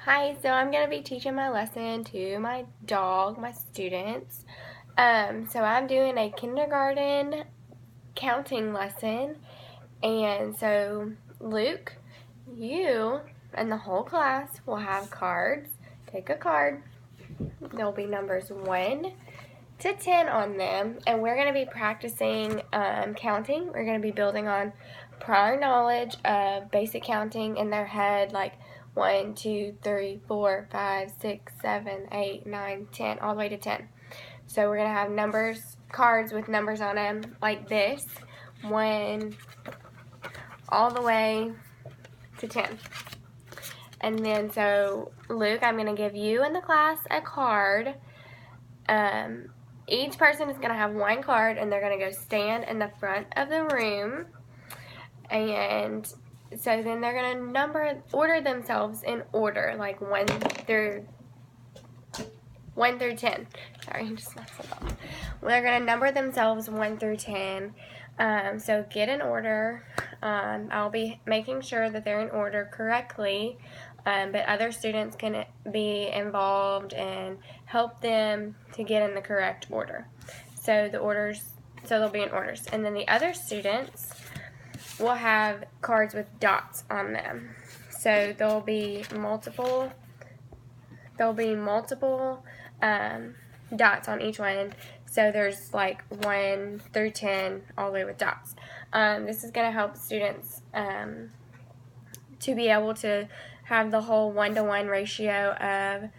Hi, so I'm going to be teaching my lesson to my dog, my students. So I'm doing a kindergarten counting lesson. And so, Luke, you and the whole class will have cards. Take a card. There'll be numbers 1 to 10 on them. And we're going to be practicing counting. We're going to be building on prior knowledge of basic counting in their head, like 1, 2, 3, 4, 5, 6, 7, 8, 9, 10, all the way to 10. So we're going to have numbers, cards with numbers on them like this, 1 all the way to 10. And then, so Luke, I'm going to give you in the class a card. Each person is going to have one card, and they're going to go stand in the front of the room. And so then they're going to order themselves in order, like 1 through 10. Sorry, I just messed it up. They're going to number themselves 1 through 10. So get in order. I'll be making sure that they're in order correctly, but other students can be involved and help them to get in the correct order. So they'll be in orders. And then the other students will have cards with dots on them. So there'll be multiple dots on each one. So there's like 1 through 10 all the way with dots. This is going to help students to be able to have the whole 1-to-1 ratio of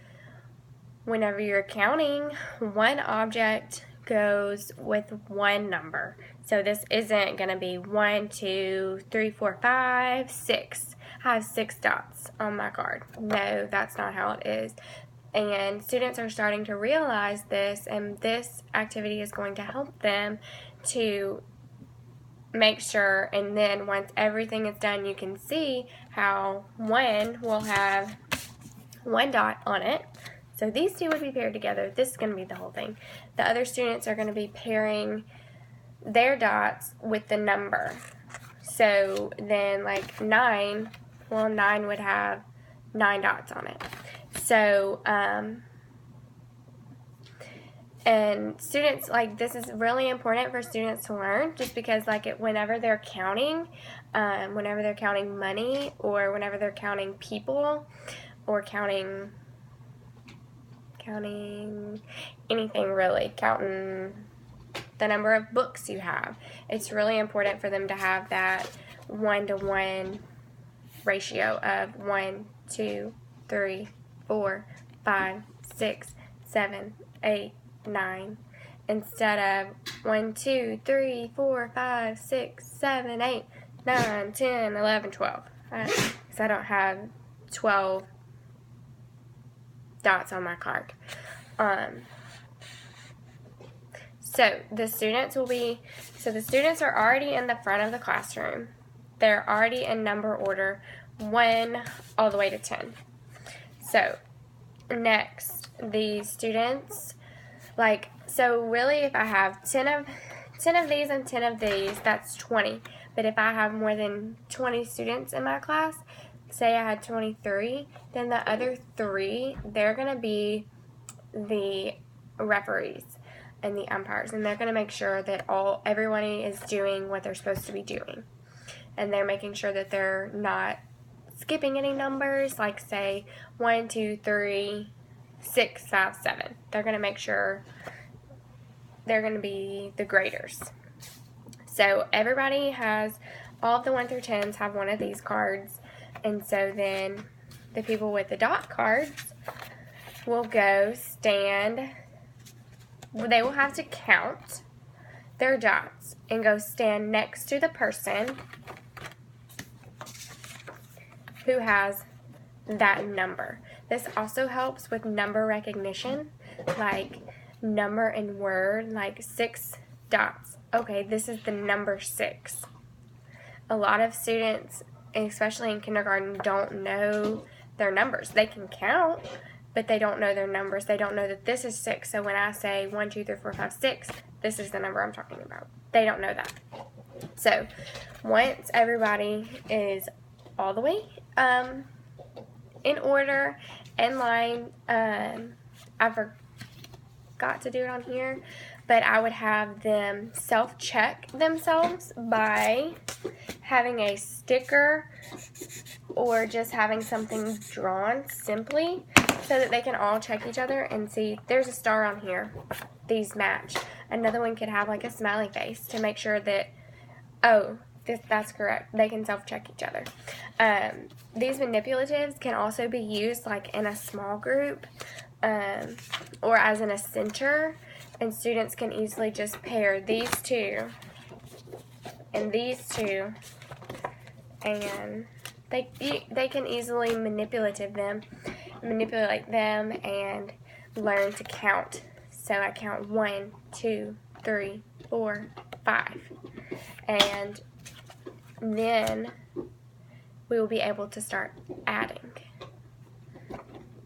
whenever you're counting, one object goes with one number. So this isn't going to be 1, 2, 3, 4, 5, 6. I have 6 dots on my card. No, that's not how it is. And students are starting to realize this, and this activity is going to help them to make sure, and then once everything is done, you can see how 1 will have 1 dot on it. So these two would be paired together. This is going to be the whole thing. The other students are going to be pairing their dots with the number. So then like 9 would have 9 dots on it. So, and students, like, this is really important for students to learn, just because, like, whenever they're counting money, or whenever they're counting people, or counting anything really, counting the number of books you have, it's really important for them to have that 1-to-1 ratio of 1, 2, 3, 4, 5, 6, 7, 8, 9, instead of 1, 2, 3, 4, 5, 6, 7, 8, 9, 10, 11, 12. Because I don't have 12 dots on my card. So the students are already in the front of the classroom. They're already in number order 1 all the way to 10. So next, the students, so really if I have 10 of these and 10 of these, that's 20. But if I have more than 20 students in my class, say I had 23, then the other 3, they're going to be the referees and the umpires, and they're going to make sure that everyone is doing what they're supposed to be doing, and they're making sure that they're not skipping any numbers, like say 1, 2, 3, 6, 5, 7. They're going to make sure they're going to be the graders. So everybody has, all of the 1 through 10s have one of these cards, and so then the people with the dot cards will go stand. They will have to count their dots and go stand next to the person who has that number. This also helps with number recognition, like number and word, like 6 dots. Okay, this is the number 6. A lot of students, especially in kindergarten, don't know their numbers. They can count, but they don't know their numbers. They don't know that this is 6. So when I say 1, 2, 3, 4, 5, 6, this is the number I'm talking about. They don't know that. So once everybody is all the way in order, in line. I forgot to do it on here, but I would have them self-check themselves by having a sticker or just having something drawn simply so that they can all check each other and see there's a star on here. These match. Another one could have like a smiley face to make sure that, oh, that's correct. They can self-check each other. These manipulatives can also be used like in a small group or as in a center, and students can easily just pair these two and these two, and they can easily manipulate them and learn to count. So I count 1, 2, 3, 4, 5, and then we will be able to start adding.